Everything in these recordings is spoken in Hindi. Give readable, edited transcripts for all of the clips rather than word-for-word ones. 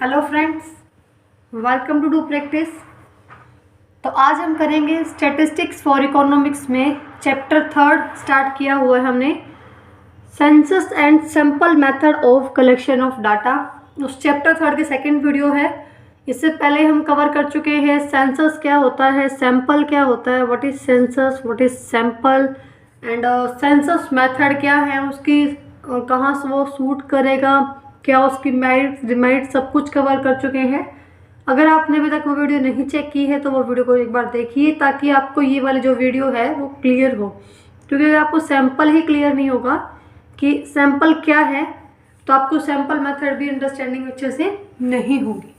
Hello friends, welcome to do practice. तो आज हम करेंगे स्टैटिस्टिक्स फॉर इकोनॉमिक्स में चैप्टर 3 स्टार्ट किया हुआ है हमने, census and sample method of collection of data. उस चैप्टर 3 की सेकंड वीडियो है। इससे पहले हम कवर कर चुके हैं सेंसस क्या होता है, सैंपल क्या होता है, what is census, what is sample and census method क्या है, उसकी कहाँ से वो सूट करेगा, क्या उसकी मेरिट डिमेरिट, सब कुछ कवर कर चुके हैं। अगर आपने अभी तक वो वीडियो नहीं चेक की है तो वो वीडियो को एक बार देखिए ताकि आपको ये वाली जो वीडियो है वो क्लियर हो, क्योंकि अगर आपको सैंपल ही क्लियर नहीं होगा कि सैंपल क्या है तो आपको सैंपल मेथड भी अंडरस्टैंडिंग अच्छे से नहीं होगी।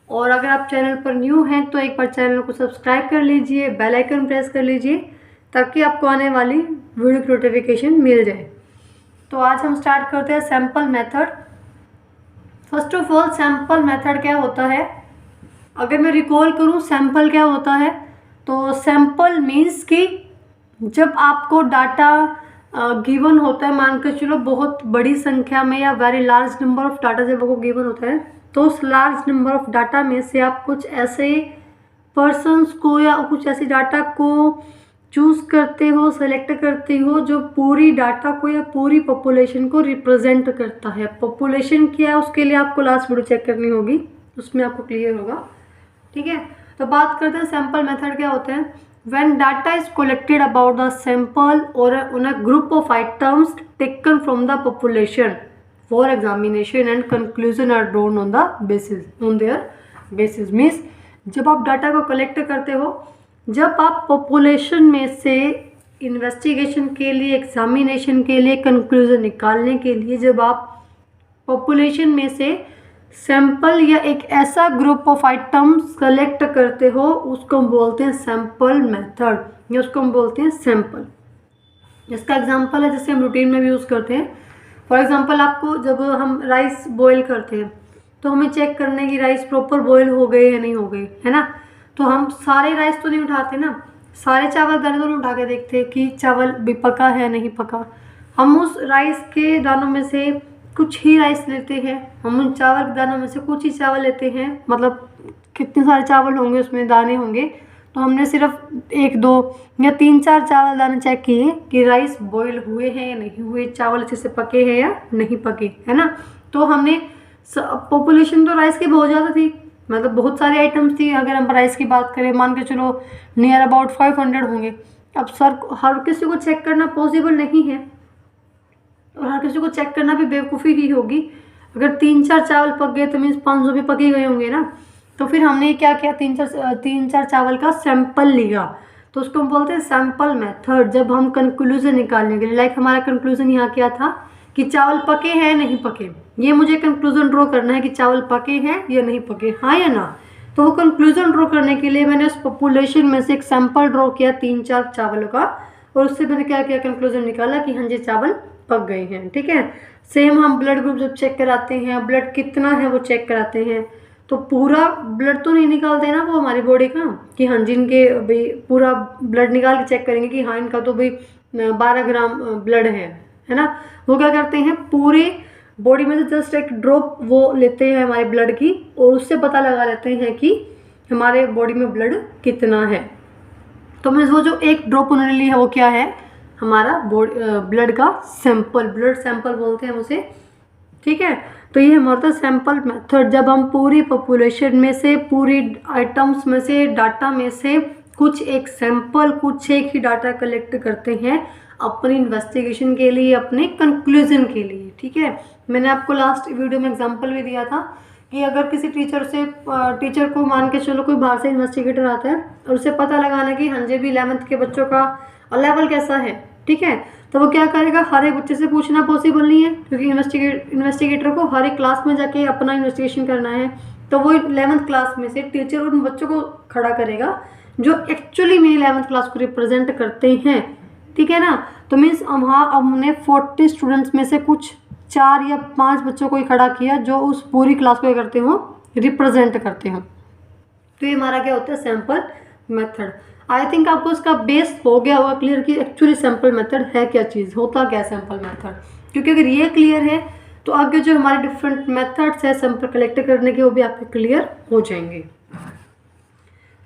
और अगर आप चैनल पर न्यू हैं तो एक बार चैनल को सब्सक्राइब कर लीजिए, बेल आइकन प्रेस कर लीजिए ताकि आपको आने वाली वीडियो की नोटिफिकेशन मिल जाए। तो आज हम स्टार्ट करते हैं sample method. First of all sample method क्या होता है, अगर मैं रिकॉल करूं सैंपल क्या होता है तो सैंपल मीन्स कि जब आपको डाटा गिवन होता है, मान के चलो बहुत बड़ी संख्या में या very large number of data जब आपको गिवन होता है तो उस लार्ज नंबर ऑफ डाटा में से आप कुछ ऐसे पर्सन्स को या कुछ ऐसी डाटा को चूज़ करते हो, सेलेक्ट करते हो जो पूरी डाटा को या पूरी पॉपुलेशन को रिप्रेजेंट करता है। पॉपुलेशन क्या है उसके लिए आपको लास्ट वीडियो चेक करनी होगी, उसमें आपको क्लियर होगा। ठीक है, तो बात करते हैं सैंपल मेथड क्या होते हैं। When data is collected about the sample और on a group of items taken from the population for examination and conclusion are drawn on the basis on their basis. Means जब आप डाटा को कलेक्ट करते हो, जब आप पॉपुलेशन में से इन्वेस्टिगेशन के लिए, एग्जामिनेशन के लिए, कंक्लूजन निकालने के लिए जब आप पॉपुलेशन में से सैंपल या एक ऐसा ग्रुप ऑफ आइटम्स कलेक्ट करते हो उसको हम बोलते हैं सैंपल मेथड, या उसको हम बोलते हैं सैंपल। इसका एग्जांपल है जैसे हम रूटीन में भी यूज़ करते हैं। फॉर एग्जांपल आपको जब हम राइस बॉईल करते हैं तो हमें चेक करने की राइस प्रॉपर बॉईल हो गए या नहीं हो गए, है ना। तो हम सारे राइस तो नहीं उठाते ना, सारे चावल दाने तो नहीं उठा के देखते कि चावल भी पका है नहीं पका। हम उस राइस के दानों में से कुछ ही राइस लेते हैं, हम उन चावल के दानों में से कुछ ही चावल लेते हैं, मतलब कितने सारे चावल होंगे उसमें दाने होंगे, तो हमने सिर्फ 1, 2 या 3, 4 चावल दाने चेक किए कि राइस बॉईल हुए हैं या नहीं हुए, चावल अच्छे से पके हैं या नहीं पके, है ना। तो हमने पॉपुलेशन तो राइस की बहुत ज़्यादा थी, मतलब बहुत सारी आइटम्स थी। अगर हम राइस की बात करें मान के चलो नियर अबाउट 500 होंगे। अब सर हर किसी को चेक करना पॉसिबल नहीं है और हर किसी को चेक करना भी बेवकूफ़ी ही होगी। अगर 3-4 चावल पक गए तो मीन्स 500 भी पके गए होंगे ना। तो फिर हमने क्या किया, 3-4 चावल का सैंपल लिया, तो उसको हम बोलते हैं सैंपल मेथड। जब हम कंक्लूजन निकालने के लिए, लाइक हमारा कंक्लूजन यहाँ क्या था कि चावल पके हैं नहीं पके, ये मुझे कंक्लूजन ड्रॉ करना है कि चावल पके हैं या नहीं पके, हाँ या ना। तो वो कंक्लूजन ड्रॉ करने के लिए मैंने उस पॉपुलेशन में से एक सैंपल ड्रॉ किया 3-4 चावलों का, और उससे मैंने क्या किया, कंक्लूजन निकाला कि हाँ जी चावल पक गए हैं। ठीक है, सेम हम ब्लड ग्रुप जब चेक कराते हैं, ब्लड कितना है वो चेक कराते हैं, तो पूरा ब्लड तो नहीं निकालते ना वो हमारी बॉडी का कि हाँ जिनके भाई पूरा ब्लड निकाल के चेक करेंगे कि हाँ इनका तो भाई 12 ग्राम ब्लड है ना। वो क्या करते हैं, पूरे बॉडी में से जस्ट एक ड्रॉप वो लेते हैं हमारे ब्लड की, और उससे पता लगा लेते हैं कि हमारे बॉडी में ब्लड कितना है। तो मीन्स वो जो एक ड्रॉप उन्होंने लिया है वो क्या है, हमारा ब्लड का सैंपल, ब्लड सैंपल बोलते हैं उसे। ठीक है, तो ये हमारा सैंपल मेथड। जब हम पूरी पॉपुलेशन में से, पूरी आइटम्स में से, डाटा में से कुछ एक सैंपल, कुछ एक ही डाटा कलेक्ट करते हैं अपनी इन्वेस्टिगेशन के लिए, अपने कंक्लूजन के लिए। ठीक है, मैंने आपको लास्ट वीडियो में एग्जांपल भी दिया था कि अगर किसी टीचर को मान के चलो कोई बाहर से इन्वेस्टिगेटर आता है और उसे पता लगाना कि हाँ जी भी 11th के बच्चों का लेवल कैसा है, ठीक है, तो वो क्या करेगा, हर एक बच्चे से पूछना पॉसिबल नहीं है क्योंकि इन्वेस्टिगेटर को हर एक क्लास में जाके अपना इन्वेस्टिगेशन करना है। तो वो 11th क्लास में से टीचर उन बच्चों को खड़ा करेगा जो एक्चुअली में 11th क्लास को रिप्रेजेंट करते हैं। ठीक है ना, तो मीन्स वहाँ हमने 40 स्टूडेंट्स में से कुछ 4 या 5 बच्चों को ही खड़ा किया जो उस पूरी क्लास को करते हो, रिप्रेजेंट करते हो। तो ये हमारा क्या होता है, सैंपल मेथड। आई थिंक आपको इसका बेस हो गया होगा क्लियर कि एक्चुअली सैंपल मेथड है क्या चीज़, होता क्या सैंपल मेथड। क्योंकि अगर ये क्लियर है तो आगे जो हमारे डिफरेंट मेथड्स है सैंपल कलेक्ट करने के वो भी आपके क्लियर हो जाएंगे।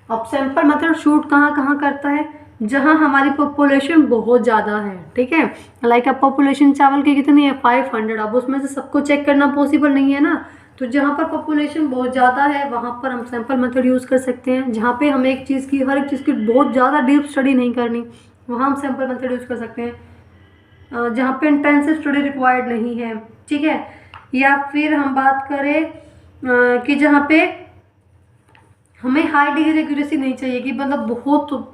अब सैंपल मेथड शूट कहाँ कहाँ करता है, जहाँ हमारी पॉपुलेशन बहुत ज़्यादा है, ठीक है। लाइक अब पॉपुलेशन चावल की कितनी है 500, अब उसमें से सबको चेक करना पॉसिबल नहीं है ना, तो जहाँ पर पॉपुलेशन बहुत ज़्यादा है वहाँ पर हम सैंपल मेथड यूज़ कर सकते हैं। जहाँ पे हमें एक चीज़ की हर एक चीज़ की बहुत ज़्यादा डीप स्टडी नहीं करनी, वहाँ हम सैंपल मेथड यूज़ कर सकते हैं। जहाँ पे इंटेंसिव स्टडी रिक्वायर्ड नहीं है, ठीक है। या फिर हम बात करें कि जहाँ पे हमें हाई डिग्री एक्यूरेसी नहीं चाहिए, कि मतलब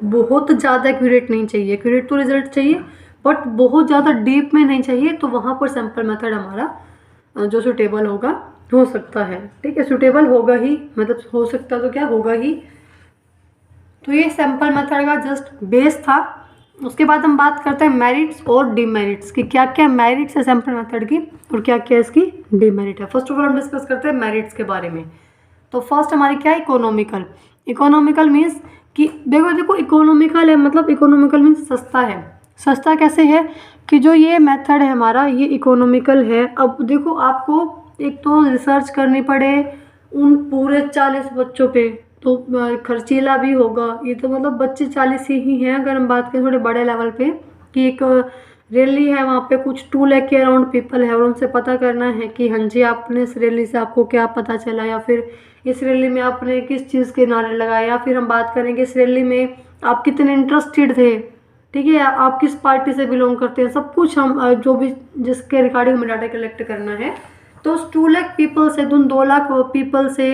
बहुत ज़्यादा एक्यूरेट नहीं चाहिए, एक्यूरेट तो रिजल्ट चाहिए बट बहुत ज़्यादा डीप में नहीं चाहिए, तो वहाँ पर सैंपल मेथड हमारा जो सूटेबल होगा हो सकता है, ठीक है। सूटेबल होगा ही, मतलब हो सकता तो क्या होगा ही। तो ये सैंपल मेथड का जस्ट बेस था। उसके बाद हम बात करते हैं मेरिट्स और डिमेरिट्स की, क्या क्या मेरिट्स है सैंपल मेथड की और क्या क्या इसकी डिमेरिट है। फर्स्ट ऑफ ऑल हम डिस्कस करते हैं मेरिट्स के बारे में। तो फर्स्ट हमारी क्या है, इकोनॉमिकल। इकोनॉमिकल मीन्स कि देखो इकोनॉमिकल है, मतलब इकोनॉमिकल मीन्स सस्ता है। सस्ता कैसे है कि जो ये मेथड है हमारा ये इकोनॉमिकल है। अब देखो आपको एक तो रिसर्च करनी पड़े उन पूरे 40 बच्चों पे, तो खर्चीला भी होगा ये, तो मतलब बच्चे 40 ही हैं। अगर हम बात करें थोड़े बड़े लेवल पे कि एक रैली है वहाँ पे कुछ 2 लाख के अराउंड पीपल है और उनसे पता करना है कि हाँ जी आपने इस रैली से आपको क्या पता चला, या फिर इस रैली में आपने किस चीज़ के नारे लगाए, या फिर हम बात करेंगे इस रैली में आप कितने इंटरेस्टेड थे, ठीक है, आप किस पार्टी से बिलोंग करते हैं, सब कुछ हम जो भी जिसके रिगार्डिंग हमें डाटा कलेक्ट करना है। तो उस 2 लाख पीपल से, उन 2 लाख पीपल से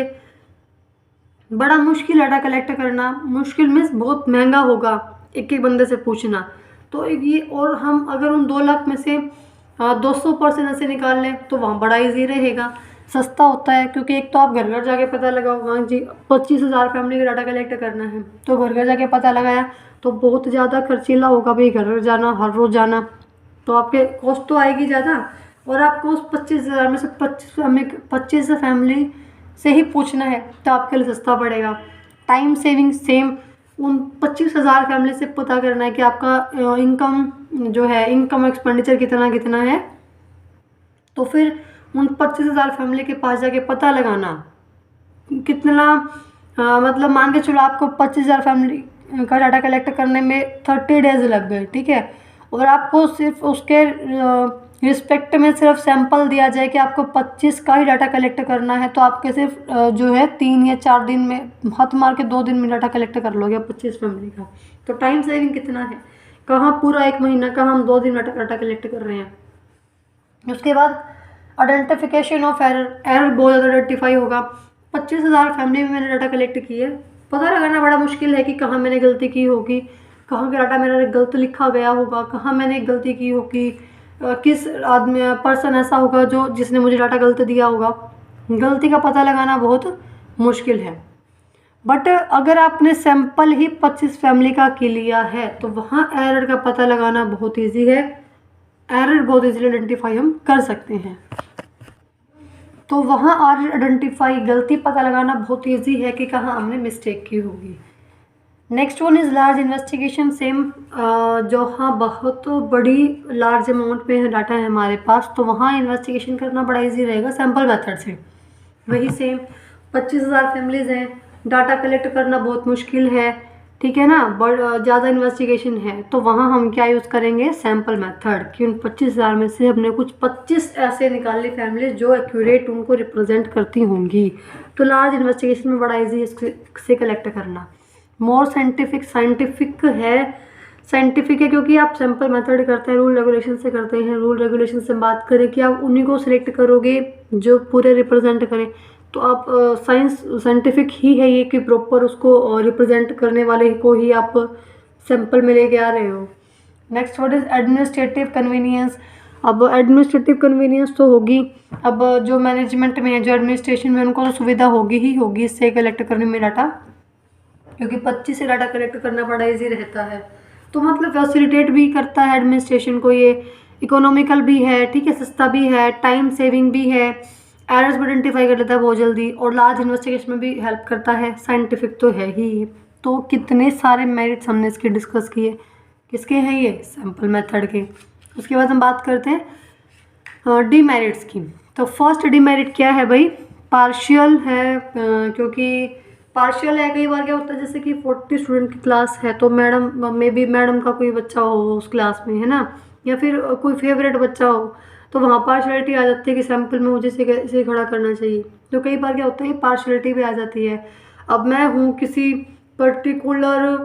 बड़ा मुश्किल डाटा कलेक्ट करना, मुश्किल मीन्स बहुत महंगा होगा एक एक बंदे से पूछना। तो ये, और हम अगर उन 2 लाख में से 200% ऐसे निकाल लें तो वहाँ बड़ा ईजी रहेगा, सस्ता होता है। क्योंकि एक तो आप घर घर जाके पता लगाओ, हाँ जी 25,000 फैमिली का डाटा कलेक्ट करना है, तो घर घर जाके पता लगाया तो बहुत ज़्यादा खर्चीला होगा भाई, घर घर जाना, हर रोज़ जाना, तो आपके कॉस्ट तो आएगी ज़्यादा। और आपको उस 25,000 में से 25 फैमिली से ही पूछना है तो आपके लिए सस्ता पड़ेगा। टाइम सेविंग सेम, उन 25,000 फैमिली से पता करना है कि आपका इनकम जो है, इनकम एक्सपेंडिचर कितना कितना है, तो फिर उन 25,000 फैमिली के पास जाके पता लगाना कितना मतलब मान के चलो आपको 25,000 फैमिली का डाटा कलेक्ट करने में 30 डेज लग गए, ठीक है। और आपको सिर्फ उसके रिस्पेक्ट में सिर्फ सैंपल दिया जाए कि आपको 25 का ही डाटा कलेक्ट करना है, तो आपके सिर्फ जो है 3 या 4 दिन में, हाथ मार के 2 दिन में डाटा कलेक्ट कर लोगे 25 फैमिली का। तो टाइम सेविंग कितना है, कहाँ पूरा 1 महीना, कहाँ हम 2 दिन में डाटा कलेक्ट कर रहे हैं। उसके बाद आइडेंटिफिकेशन ऑफ एरर बहुत ज़्यादा आइडेंटिफाई होगा। 25,000 फैमिली में मैंने डाटा कलेक्ट की है, पता लगाना बड़ा मुश्किल है कि कहाँ मैंने गलती की होगी, कहाँ का डाटा मेरा गलत लिखा गया होगा, कहाँ मैंने गलती की होगी, किस आदमी पर्सन ऐसा होगा जो जिसने मुझे डाटा गलत दिया होगा। गलती का पता लगाना बहुत मुश्किल है। बट अगर आपने सैंपल ही 25 फैमिली का की लिया है तो वहाँ एरर का पता लगाना बहुत ईजी है, एरर बहुत ईजीली आइडेंटिफाई हम कर सकते हैं। तो वहाँ एरर आइडेंटिफाई, गलती पता लगाना बहुत ईजी है कि कहाँ हमने मिस्टेक की होगी। Next one is large investigation. Same जो हाँ बहुत बड़ी लार्ज अमाउंट में डाटा है हमारे पास, तो वहाँ इन्वेस्टिगेशन करना बड़ा इजी रहेगा सैंपल मेथड से। वही सेम 25,000 फैमिलीज़ हैं, डाटा कलेक्ट करना बहुत मुश्किल है, ठीक है ना, ज़्यादा इन्वेस्टिगेशन है, तो वहाँ हम क्या यूज़ करेंगे, सैंपल मेथड, कि उन 25,000 में से हमने कुछ 25 ऐसे निकाल ली फैमिली जो एक्यूरेट उनको रिप्रेजेंट करती होंगी। तो लार्ज इन्वेस्टिगेशन में बड़ा ईजी इससे कलेक्ट करना। मोर साइंटिफिक है क्योंकि आप सैंपल मेथड करते हैं, रूल रेगुलेशन से करते हैं। रूल रेगुलेशन से बात करें कि आप उन्हीं को सिलेक्ट करोगे जो पूरे रिप्रेजेंट करें, तो आप साइंटिफिक ही है ये कि प्रॉपर उसको रिप्रेजेंट करने वाले को ही आप सैंपल में लेके आ रहे हो। Next what is administrative convenience. अब एडमिनिस्ट्रेटिव कन्वीनियंस तो होगी, अब जो मैनेजमेंट में है, जो एडमिनिस्ट्रेशन में, उनको तो सुविधा होगी ही होगी इससे कलेक्ट करने में डाटा, क्योंकि 25 से डाटा कलेक्ट करना बड़ा ईजी रहता है। तो मतलब फैसिलिटेट भी करता है एडमिनिस्ट्रेशन को, ये इकोनॉमिकल भी है, ठीक है, सस्ता भी है, टाइम सेविंग भी है, एरर्स भी आइडेंटिफाई कर लेता है बहुत जल्दी, और लार्ज इन्वेस्टिगेशन में भी हेल्प करता है, साइंटिफिक तो है ही। तो कितने सारे मेरिट्स हमने इसके डिस्कस किए, किसके हैं ये, सैंपल मेथड के। उसके बाद हम बात करते हैं डीमेरिट्स की। तो फर्स्ट डिमेरिट क्या है भाई, पार्शियल है, क्योंकि पार्शियल है, कई बार क्या होता है जैसे कि 40 स्टूडेंट की क्लास है तो मैडम मे बी मैडम का कोई बच्चा हो उस क्लास में, है ना, या फिर कोई फेवरेट बच्चा हो, तो वहाँ पार्शियलिटी आ जाती है कि सैम्पल में मुझे इसे खड़ा करना चाहिए। तो कई बार क्या होता है पार्शियलिटी भी आ जाती है। अब मैं हूँ किसी पर्टिकुलर,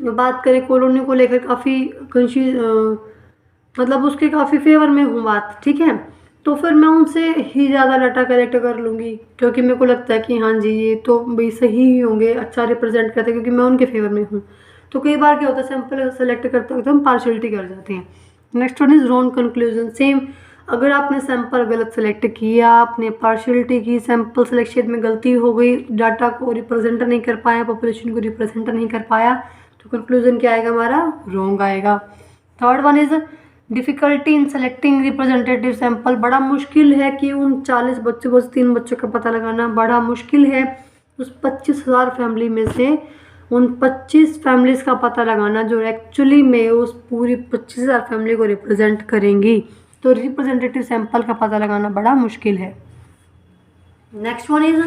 बात करें कॉलोनी को लेकर काफ़ी मतलब उसके काफ़ी फेवर में हूँ बात, ठीक है, तो फिर मैं उनसे ही ज़्यादा डाटा कलेक्ट कर लूँगी क्योंकि मेरे को लगता है कि हाँ जी ये तो भाई सही ही होंगे, अच्छा रिप्रेजेंट करते हैं क्योंकि मैं उनके फेवर में हूँ। तो कई बार क्या होता है सैंपल सेलेक्ट करते वक्त हम पार्शियलिटी कर जाते हैं। Next one is wrong conclusion. Same, अगर आपने सैंपल गलत सेलेक्ट किया, आपने पार्शियलिटी की, सैंपल सिलेक्शन में गलती हो गई, डाटा को रिप्रेजेंट नहीं कर पाया, पॉपुलेशन को रिप्रेजेंट नहीं कर पाया, तो कंक्लूजन क्या आएगा हमारा, रॉन्ग आएगा। Third one is difficulty in selecting representative sample. बड़ा मुश्किल है कि उन 40 बच्चों को 3 बच्चों का पता लगाना बड़ा मुश्किल है। उस 25,000 फैमिली में से उन 25 फैमिलीज़ का पता लगाना जो एक्चुअली में उस पूरी 25,000 फैमिली को रिप्रेजेंट करेंगी। तो रिप्रेजेंटेटिव सैंपल का पता लगाना बड़ा मुश्किल है। Next one is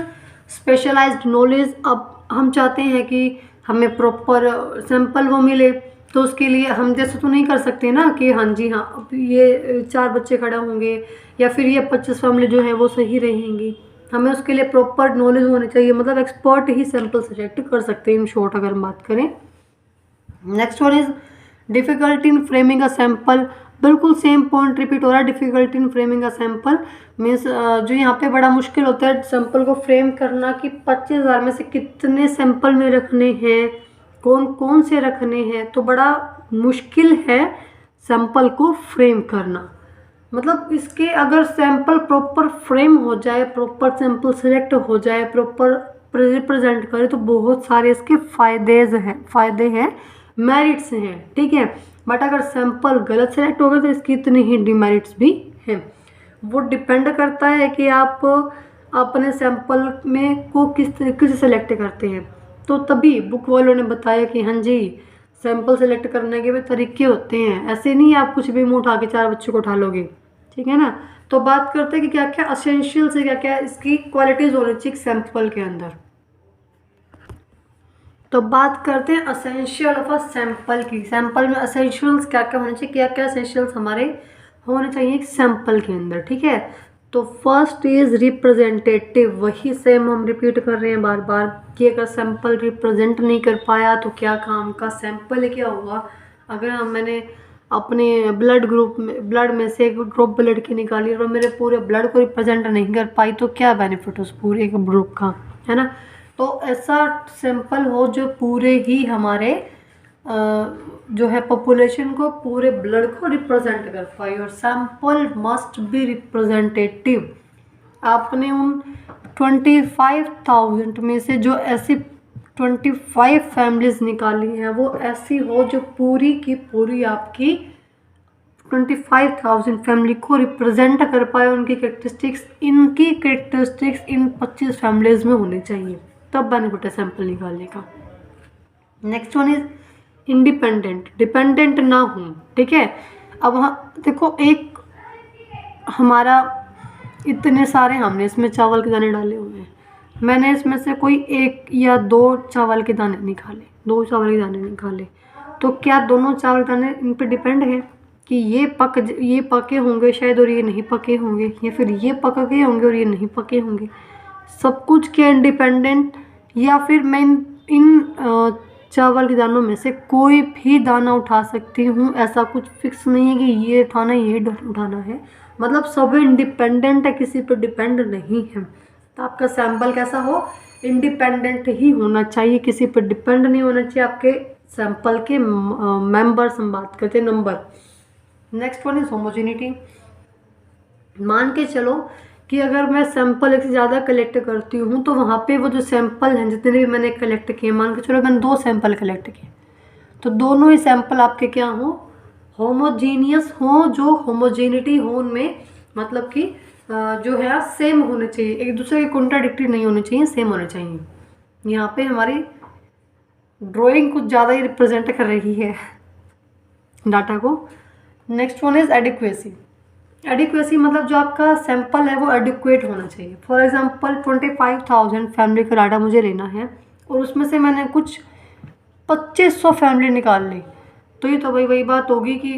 specialised knowledge. अब हम चाहते हैं कि हमें प्रॉपर सैंपल वो मिले, तो उसके लिए हम जैसे तो नहीं कर सकते ना कि हाँ जी हाँ अब ये 4 बच्चे खड़े होंगे या फिर ये 25 फैमिली जो है वो सही रहेंगी। हमें उसके लिए प्रॉपर नॉलेज होनी चाहिए, मतलब एक्सपर्ट ही सैंपल सेलेक्ट कर सकते हैं इन शॉर्ट अगर हम बात करें। Next one is difficulty in framing a sample. बिल्कुल सेम पॉइंट रिपीट हो रहा है, difficulty in framing a sample means जो यहाँ पे बड़ा मुश्किल होता है सैंपल को फ्रेम करना कि 25,000 में से कितने सैंपल में रखने हैं, कौन कौन से रखने हैं, तो बड़ा मुश्किल है सैंपल को फ्रेम करना। मतलब इसके अगर सैंपल प्रॉपर फ्रेम हो जाए, प्रॉपर सैंपल सेलेक्ट हो जाए, प्रॉपर रिप्रेजेंट करे तो बहुत सारे इसके फ़ायदे हैं, मेरिट्स हैं, ठीक है। बट अगर सैंपल गलत सेलेक्ट होगा तो इसकी इतनी ही डिमेरिट्स भी हैं। वो डिपेंड करता है कि आप अपने सैंपल में को किस तरीके से सेलेक्ट करते हैं। तो तभी बुक वालों ने बताया कि हाँ जी सैंपल सेलेक्ट करने के भी तरीके होते हैं, ऐसे नहीं आप कुछ भी मुँह उठा के 4 बच्चों को उठा लोगे, ठीक है ना। तो बात करते हैं कि क्या क्या असेंशियल से क्या क्या इसकी क्वालिटीज़ होनी चाहिए सैंपल के अंदर। तो बात करते हैं असेंशियल ऑफ अ सैंपल की। सैंपल में असेंशियल्स क्या क्या होने चाहिए, क्या क्या असेंशियल्स हमारे होने चाहिए एक सैंपल के अंदर, ठीक है। तो फर्स्ट इज रिप्रेजेंटेटिव, वही सेम हम रिपीट कर रहे हैं बार बार कि अगर सैंपल रिप्रेजेंट नहीं कर पाया तो क्या काम का सैंपल क्या हुआ। अगर मैंने अपने ब्लड में से एक ड्रॉप ब्लड की निकाली और मेरे पूरे ब्लड को रिप्रेजेंट नहीं कर पाई तो क्या बेनिफिट उस पूरे ग्रुप का, है ना। तो ऐसा सैंपल हो जो पूरे ही हमारे जो है पॉपुलेशन को, पूरे ब्लड को रिप्रेजेंट कर पाए, और सैंपल मस्ट बी रिप्रेजेंटेटिव। आपने उन 25,000 में से जो ऐसी 25 फैमिलीज निकाली हैं वो ऐसी हो जो पूरी की पूरी आपकी 25,000 फैमिली को रिप्रेजेंट कर पाए। इनकी कैरेक्टरिस्टिक्स इन 25 फैमिलीज में होनी चाहिए, तब बेनिफिट है सैंपल निकालने का। Next one is independent, dependent ना हो, ठीक है। अब हाँ देखो, एक हमारा इतने सारे हमने इसमें चावल के दाने डाले हुए हैं, मैंने इसमें से कोई 1 या 2 चावल के दाने निकाले, 2 चावल के दाने निकाले, तो क्या दोनों चावल के दाने इन पर डिपेंड है कि ये पके होंगे शायद और ये नहीं पके होंगे, या फिर ये पक गए होंगे और ये नहीं पके होंगे। सब कुछ क्या इंडिपेंडेंट, या फिर मैं इन चावल के दानों में से कोई भी दाना उठा सकती हूँ, ऐसा कुछ फिक्स नहीं है कि ये उठाना ये उठाना है। मतलब सब इंडिपेंडेंट है, किसी पर डिपेंड नहीं है। तो आपका सैंपल कैसा हो, इंडिपेंडेंट ही होना चाहिए, किसी पर डिपेंड नहीं होना चाहिए आपके सैंपल के मेंबर्स हम बात करते हैं number. Next one is homogeneity. मान के चलो कि अगर मैं सैंपल एक से ज़्यादा कलेक्ट करती हूँ तो वहाँ पे वो जो सैंपल हैं जितने भी मैंने कलेक्ट किए, मान के चलो मैंने 2 सैंपल कलेक्ट किए, तो दोनों ही सैंपल आपके क्या हों, होमोजीनियस हों, जो होमोजेनिटी हो उनमें, मतलब कि जो है सेम होने चाहिए, एक दूसरे के कॉन्ट्राडिक्टरी नहीं होने चाहिए, सेम होने चाहिए। यहाँ पे हमारी ड्राइंग कुछ ज़्यादा ही रिप्रेजेंट कर रही है डाटा को। Next one is adequacy. Adequacy मतलब जो आपका सैंपल है वो एडिक्वेट होना चाहिए। फॉर एग्जांपल 25,000 फैमिली का डाटा मुझे लेना है और उसमें से मैंने कुछ 2500 फैमिली निकाल ली, तो ये तो भाई वही बात होगी कि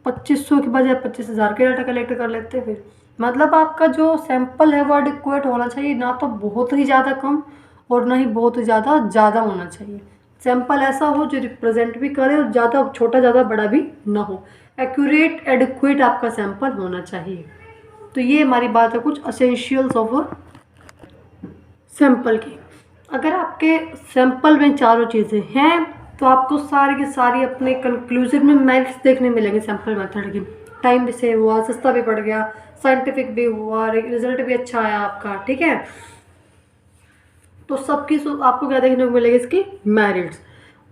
2500 के बजाय 25,000 के डाटा कलेक्ट कर लेते हैं। फिर मतलब आपका जो सैंपल है वो एडिक्वेट होना चाहिए, ना तो बहुत ही ज़्यादा कम और ना ही बहुत ज़्यादा ज़्यादा होना चाहिए। सैंपल ऐसा हो जो रिप्रेजेंट भी करे और ज़्यादा छोटा ज़्यादा बड़ा भी ना हो। एक्यूरेट एडिक्वेट आपका सैंपल होना चाहिए। तो ये हमारी बात है कुछ असेंशियल्स ऑफ सैंपल की। अगर आपके सैंपल में चारों चीज़ें हैं तो आपको सारी की सारी अपने कंक्लूजन में मेरिट्स देखने मिलेंगे सैंपल मेथड की। टाइम भी सेव हुआ, सस्ता भी पड़ गया, साइंटिफिक भी हुआ, रिजल्ट भी अच्छा आया आपका, ठीक है। तो सबकी आपको क्या देखने को मिलेगी, इसकी मेरिट्स।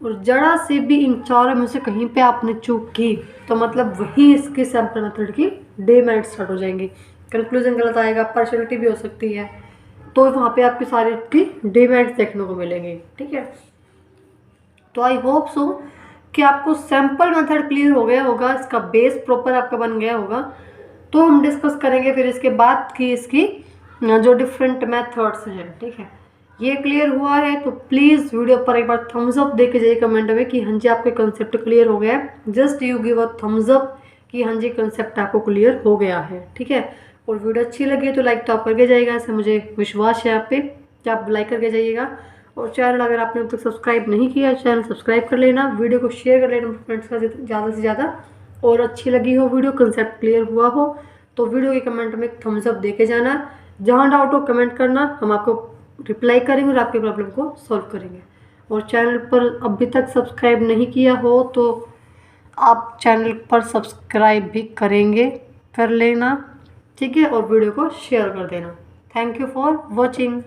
और जरा से भी इन चारों में से कहीं पे आपने चूक की तो मतलब वही इसकी सैंपल मेथड की डेमेरिट स्टार्ट हो जाएंगी। कंक्लूजन गलत आएगा, पार्शियलिटी भी हो सकती है, तो वहाँ पे आपकी सारी की डेमेरिट्स देखने को मिलेंगे, ठीक है। तो आई होप सो कि आपको सैंपल मेथड क्लियर हो गया होगा, इसका बेस प्रॉपर आपका बन गया होगा। तो हम डिस्कस करेंगे फिर इसके बाद की इसकी जो डिफरेंट मेथड्स हैं, ठीक है। ये क्लियर हुआ है तो प्लीज़ वीडियो पर एक बार थम्स अप दे के जाइए कमेंट में कि हाँ जी आपके कंसेप्ट क्लियर हो गया है। Just you give a thumbs up कि हाँ जी कंसेप्ट आपको क्लियर हो गया है, ठीक है। और वीडियो अच्छी लगी तो लाइक तो आप करके जाइएगा, ऐसे मुझे विश्वास है आप पे कि आप लाइक करके जाइएगा। और चैनल अगर आपने अब तक सब्सक्राइब नहीं किया चैनल सब्सक्राइब कर लेना, वीडियो को शेयर कर लेना फ्रेंड्स का ज़्यादा से ज़्यादा। और अच्छी लगी हो वीडियो, कंसेप्ट क्लियर हुआ हो तो वीडियो के कमेंट में थम्स अप दे के जाना। जहाँ डाउट हो कमेंट करना, हम आपको रिप्लाई करेंगे और आपके प्रॉब्लम को सॉल्व करेंगे। और चैनल पर अभी तक सब्सक्राइब नहीं किया हो तो आप चैनल पर सब्सक्राइब भी कर लेना, ठीक है। और वीडियो को शेयर कर देना। Thank you for watching.